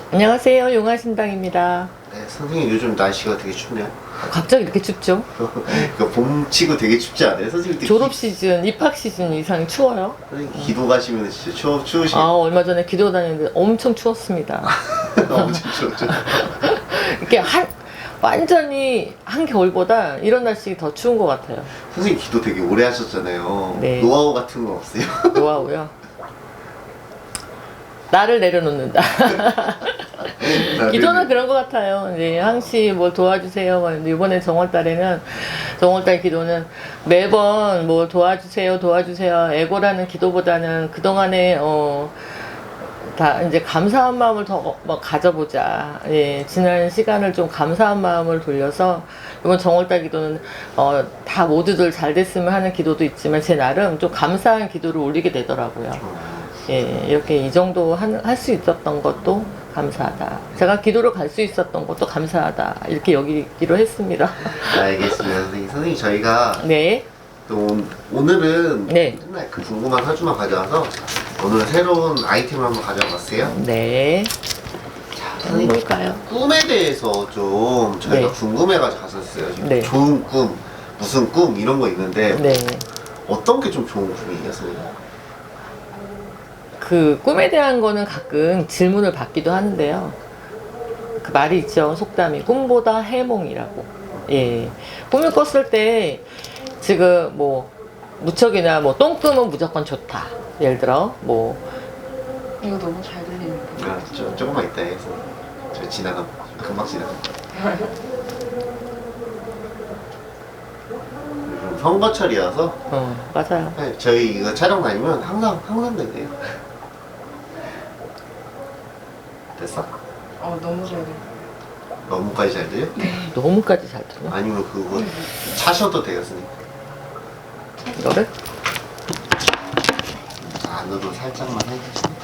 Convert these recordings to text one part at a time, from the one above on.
안녕하세요. 용화신당입니다. 네, 선생님 요즘 날씨가 되게 춥네요. 갑자기 이렇게 춥죠? 그러니까 봄치고 되게 춥지 않아요? 선생님 졸업 시즌, 입학 시즌 이상 추워요? 선생님 기도 가시면 진짜 추우시겠 얼마 전에 기도 다녔는데 엄청 추웠습니다. 엄청 추웠죠. 이렇게 완전히 한겨울보다 이런 날씨 더 추운 것 같아요. 선생님 기도 되게 오래 하셨잖아요. 네. 노하우 같은 건 없어요? 노하우요? 나를 내려놓는다. 기도는 그런 것 같아요. 이제 항시 뭘 도와주세요. 근데 이번에 정월달에는 정월달 기도는 매번 뭐 도와주세요, 도와주세요. 애고라는 기도보다는 그 동안에 다 이제 감사한 마음을 더 뭐 가져보자. 예, 지난 시간을 좀 감사한 마음을 돌려서 이번 정월달 기도는 다 모두들 잘 됐으면 하는 기도도 있지만 제 나름 좀 감사한 기도를 올리게 되더라고요. 예, 이렇게 이 정도 할 수 있었던 것도 감사하다. 제가 기도를 갈 수 있었던 것도 감사하다. 이렇게 여기기로 했습니다. 알겠습니다. 선생님 저희가 네. 또 오늘은 네. 맨날 그 궁금한 사주만 가져와서 오늘은 새로운 아이템을 한번 가져와 봤어요. 네. 자, 선생님 뭘까요? 꿈에 대해서 좀 저희가 네. 궁금해가지고 갔었어요. 지금 네. 좋은 꿈, 무슨 꿈 이런 거 있는데 네. 어떤 게 좀 좋은 꿈이에요, 선생님? 그 꿈에 대한 거는 가끔 질문을 받기도 하는데요. 그 말이 있죠. 속담이 꿈보다 해몽이라고. 예. 꿈을 꿨을 때 지금 뭐 무척이나 뭐 똥꿈은 무조건 좋다. 예를 들어 뭐 이거 너무 잘 들리는데. 아, 조금만 있다 해서 저 금방 지나가. 요즘 선거철이어서 맞아요. 네, 저희 이거 촬영 다니면 항상 되세요. 됐어? 너무 잘 들려. 너무까지 잘 돼요? 너무까지 잘 들어. 아니면 그거 차셔도 돼요, 선생님. 이거를 안으로 살짝만 해주시면.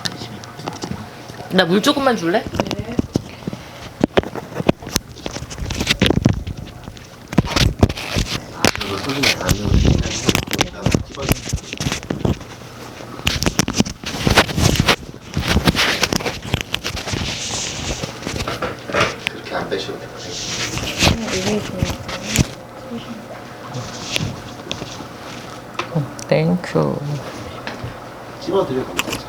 나 물 조금만 줄래? 네. 안으로 소중히 안으로 살짝 집어주세요. 그렇게 안 빼셔도 돼요. 땡큐. 집어드려 감사하죠.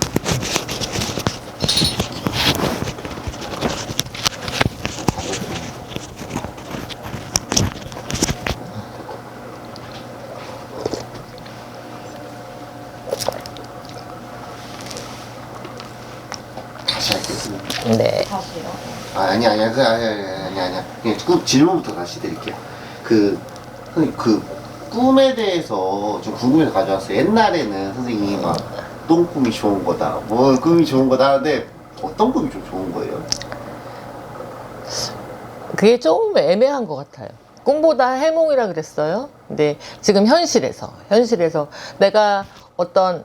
다시 하겠습니다. 네. 다시요. 아니야. 그냥 질문부터 다시 드릴게요. 선생님, 꿈에 대해서 좀 궁금해서 가져왔어요. 옛날에는 선생님이 막 똥꿈이 좋은 거다, 뭐 꿈이 좋은 거다 하는데 어떤 꿈이 좀 좋은 거예요? 그게 좀 애매한 것 같아요. 꿈보다 해몽이라 그랬어요. 근데 지금 현실에서 내가 어떤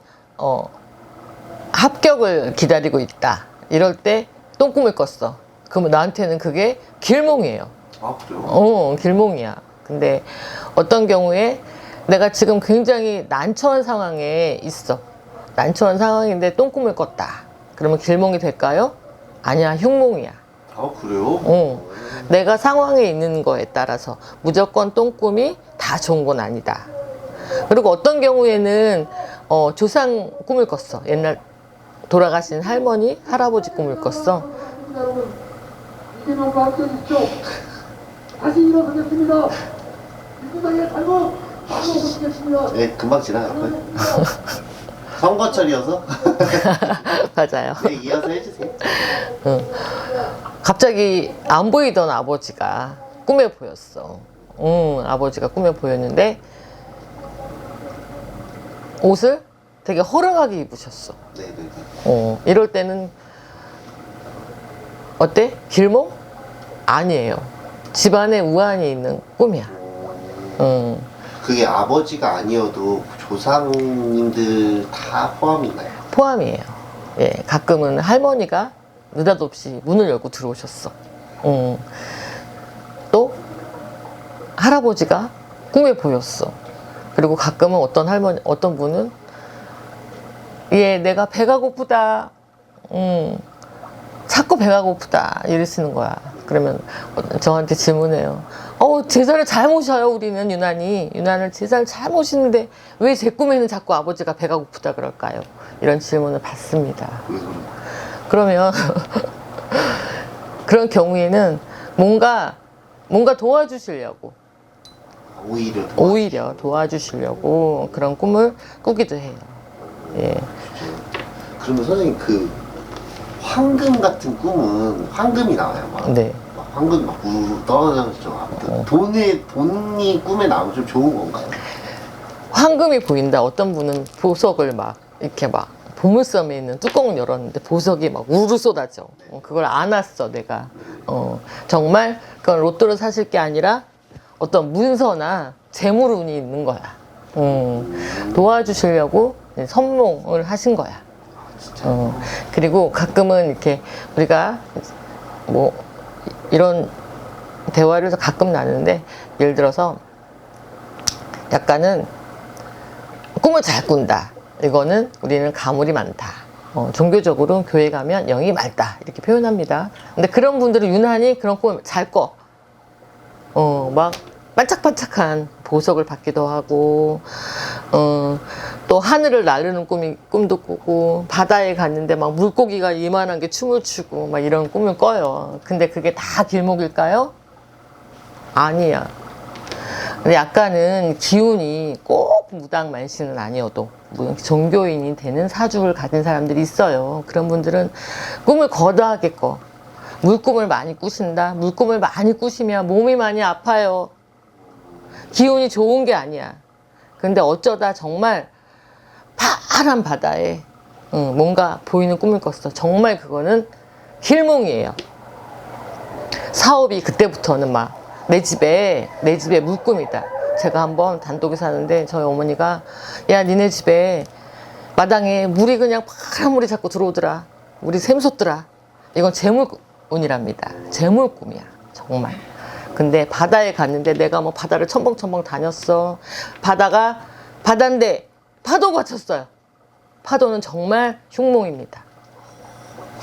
합격을 기다리고 있다. 이럴 때 똥꿈을 꿨어. 그러면 나한테는 그게 길몽이에요. 아, 그래요? 길몽이야. 근데 어떤 경우에 내가 지금 굉장히 난처한 상황에 있어. 난처한 상황인데 똥꿈을 꿨다. 그러면 길몽이 될까요? 아니야, 흉몽이야. 아, 그래요? 내가 상황에 있는 거에 따라서 무조건 똥꿈이 다 좋은 건 아니다. 그리고 어떤 경우에는 조상 꿈을 꿨어. 옛날 돌아가신 할머니, 할아버지 꿈을 꿨어. 이재명 박근있죠 다시 일어서겠습니다. 민주당의 잘못 바꿔보시겠습니다. 네, 금방 지나갈 거예요. 선거철이어서 맞아요. 네, 이어서 해주세요. 갑자기 안 보이던 아버지가 꿈에 보였어. 아버지가 꿈에 보였는데 옷을 되게 허름하게 입으셨어. 네네네. 이럴 때는 어때? 길몽? 아니에요. 집안에 우환이 있는 꿈이야. 그게 아버지가 아니어도 조상님들 다 포함인가요? 포함이에요. 예, 가끔은 할머니가 느닷없이 문을 열고 들어오셨어. 또 할아버지가 꿈에 보였어. 그리고 가끔은 어떤 분은 내가 배가 고프다. 자꾸 배가 고프다 이러시는 거야. 그러면 저한테 질문해요. 제사를 잘 모셔요. 우리는 유난을 제사를 잘 모시는데 왜 제 꿈에는 자꾸 아버지가 배가 고프다 그럴까요? 이런 질문을 받습니다. 왜 그런 거야? 그러면 그런 경우에는 뭔가 도와주시려고 오히려 도와주시려고 그런 꿈을 꾸기도 해요. 예. 그러면 선생님 그 황금 같은 꿈은 황금이 나와요. 막. 네. 막 황금 막 무 떨어져서 돈이 꿈에 나오면 좀 좋은 건가요? 황금이 보인다. 어떤 분은 보석을 막 이렇게 막 보물섬에 있는 뚜껑을 열었는데 보석이 막 우르 쏟아져. 그걸 안 왔어 내가. 정말 그건 로또를 사실 게 아니라 어떤 문서나 재물운이 있는 거야. 도와주시려고 선몽을 하신 거야. 그리고 가끔은 이렇게 우리가 뭐 이런 대화를 가끔 나누는데, 예를 들어서 약간은 꿈을 잘 꾼다. 이거는 우리는 가물이 많다. 종교적으로 교회 가면 영이 맑다. 이렇게 표현합니다. 근데 그런 분들은 유난히 그런 꿈을 잘 꿔. 막 반짝반짝한 보석을 받기도 하고, 또 하늘을 나르는 꿈도 꾸고, 바다에 갔는데 막 물고기가 이만한 게 춤을 추고, 막 이런 꿈을 꿔요. 근데 그게 다 길목일까요? 아니야. 근데 약간은 기운이 꼭 무당만신은 아니어도 종교인이 되는 사주를 가진 사람들이 있어요. 그런 분들은 꿈을 거다하게 꿔. 물꿈을 많이 꾸신다. 물꿈을 많이 꾸시면 몸이 많이 아파요. 기운이 좋은 게 아니야. 근데 어쩌다 정말 파란 바다에 뭔가 보이는 꿈을 꿨어. 정말 그거는 길몽이에요. 사업이 그때부터는 막 내 집에 물꿈이다. 제가 한번 단독에 사는데 저희 어머니가, 야 니네 집에 마당에 물이 그냥 파란 물이 자꾸 들어오더라. 물이 샘솟더라. 이건 재물운이랍니다. 재물꿈이야 정말. 근데 바다에 갔는데 내가 뭐 바다를 첨벙첨벙 다녔어. 바다인데 파도가 쳤어요. 파도는 정말 흉몽입니다.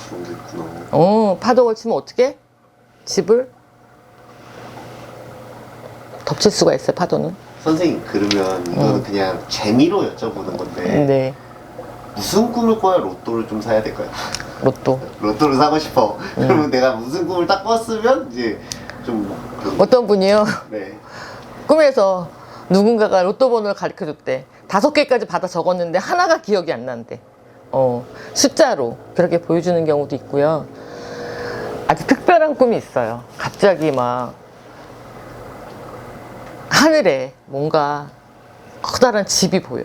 그런 게 있구나. 파도가 치면 어떻게? 집을 덮칠 수가 있어요. 파도는. 선생님 그러면 이거는 그냥 재미로 여쭤보는 건데, 네. 무슨 꿈을 꿔야 로또를 좀 사야 될까요? 로또를 사고 싶어. 그러면 내가 무슨 꿈을 딱 꿨으면 이제 좀 어떤 분이요? 네. 꿈에서 누군가가 로또 번호를 가르쳐줬대. 5개까지 받아 적었는데 하나가 기억이 안 난대. 숫자로 그렇게 보여주는 경우도 있고요. 아주 특별한 꿈이 있어요. 갑자기 막 하늘에 뭔가 커다란 집이 보여.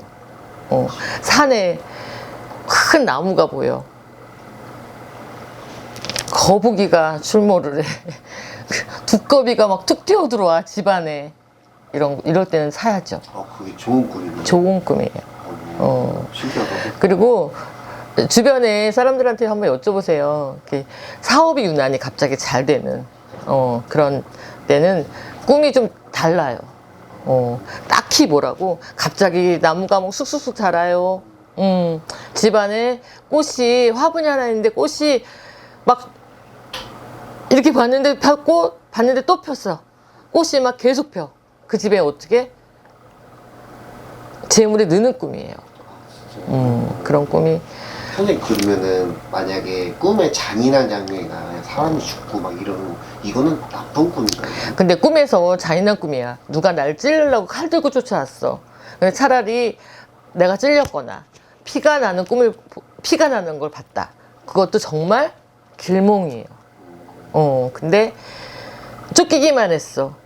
산에 큰 나무가 보여. 거북이가 출몰을 해. 두꺼비가 막 툭 뛰어들어와 집 안에. 이럴 때는 사야죠. 그게 좋은 꿈이네요. 좋은 꿈이에요. 신기하다. 그리고 주변에 사람들한테 한번 여쭤보세요. 이렇게 사업이 유난히 갑자기 잘 되는 그런 때는 꿈이 좀 달라요. 딱히 뭐라고 갑자기 나무가 막 쑥쑥쑥 자라요. 집안에 꽃이 화분이 하나 있는데 꽃이 막 이렇게 봤는데 또 폈어. 꽃이 막 계속 펴. 그 집에 어떻게 재물이 느는 꿈이에요. 그런 꿈이. 선생님 그러면은 만약에 꿈에 잔인한 장면이 나와요. 사람이 죽고 막 이러는, 이거는 나쁜 꿈인가요? 근데 꿈에서 잔인한 꿈이야. 누가 날 찌르려고 칼 들고 쫓아왔어. 근데 차라리 내가 찔렸거나 피가 나는 걸 봤다. 그것도 정말 길몽이에요. 근데 쫓기기만 했어.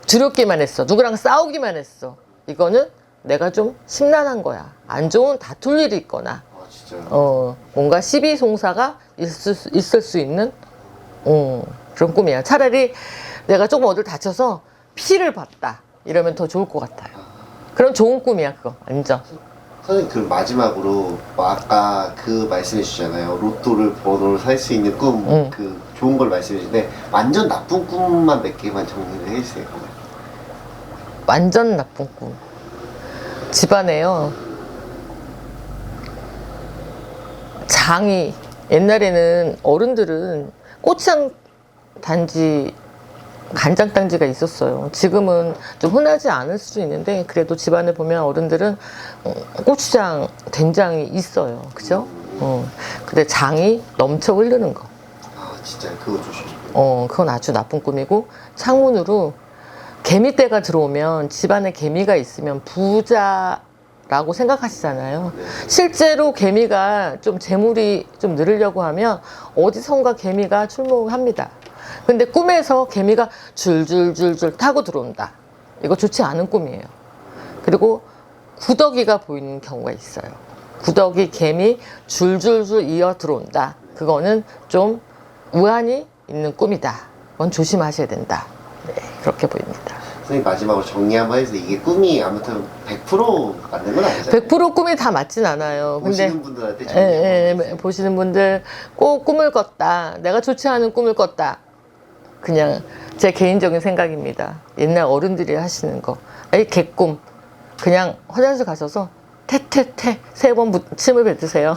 두렵기만 했어. 누구랑 싸우기만 했어. 이거는 내가 좀 심란한 거야. 안 좋은 다툴 일이 있거나, 진짜요? 뭔가 시비송사가 있을 수 있는 그런 꿈이야. 차라리 내가 조금 어딜 다쳐서 피를 봤다. 이러면 더 좋을 것 같아요. 그럼 좋은 꿈이야, 그거. 완전. 선생님 그럼 마지막으로 아까 그 말씀해 주잖아요. 로또를 번호를 살 수 있는 꿈, 그 좋은 걸 말씀해 주는데 완전 나쁜 꿈만 몇 개만 정리를 해주세요. 완전 나쁜 꿈. 집안에요. 장이, 옛날에는 어른들은 고추장 단지, 간장 단지가 있었어요. 지금은 좀 흔하지 않을 수도 있는데 그래도 집안에 보면 어른들은 고추장, 된장이 있어요. 그죠? 근데 장이 넘쳐 흐르는 거. 아 진짜 그거 조심. 그건 아주 나쁜 꿈이고, 창문으로 개미떼가 들어오면 집안에 개미가 있으면 부자라고 생각하시잖아요. 네. 실제로 개미가 좀 재물이 좀 늘으려고 하면 어디선가 개미가 출몰합니다. 근데 꿈에서 개미가 줄줄줄줄 타고 들어온다. 이거 좋지 않은 꿈이에요. 그리고 구더기가 보이는 경우가 있어요. 구더기, 개미 줄줄줄 이어 들어온다. 그거는 좀 우환이 있는 꿈이다. 그건 조심하셔야 된다. 네, 그렇게 보입니다. 선생님 마지막으로 정리 한번 해주세요. 이게 꿈이 아무튼 100% 맞는 건 아니잖아요. 100% 꿈이 다 맞진 않아요. 근데 보시는 분들한테 정리 한번 해주세요. 보시는 분들 꼭 꿈을 꿨다. 내가 좋지 않은 꿈을 꿨다. 그냥 제 개인적인 생각입니다. 옛날 어른들이 하시는 거. 이 개꿈. 그냥 화장실 가셔서 태태태 3번 침을 뱉으세요.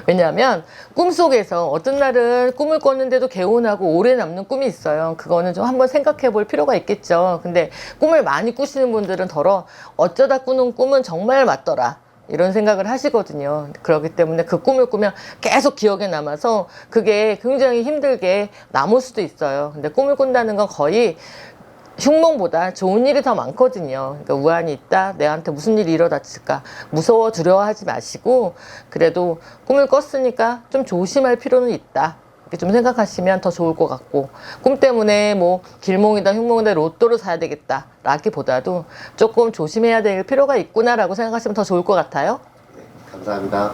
왜냐하면 꿈속에서 어떤 날은 꿈을 꿨는데도 개운하고 오래 남는 꿈이 있어요. 그거는 좀 한번 생각해 볼 필요가 있겠죠. 근데 꿈을 많이 꾸시는 분들은 더러 어쩌다 꾸는 꿈은 정말 맞더라, 이런 생각을 하시거든요. 그렇기 때문에 그 꿈을 꾸면 계속 기억에 남아서 그게 굉장히 힘들게 남을 수도 있어요. 근데 꿈을 꾼다는 건 거의 흉몽보다 좋은 일이 더 많거든요. 그러니까 우환이 있다, 내한테 무슨 일이 일어났을까, 무서워 두려워하지 마시고 그래도 꿈을 꿨으니까 좀 조심할 필요는 있다, 이렇게 좀 생각하시면 더 좋을 것 같고, 꿈 때문에 뭐 길몽이다 흉몽이다 로또를 사야 되겠다 라기보다도 조금 조심해야 될 필요가 있구나 라고 생각하시면 더 좋을 것 같아요. 네, 감사합니다.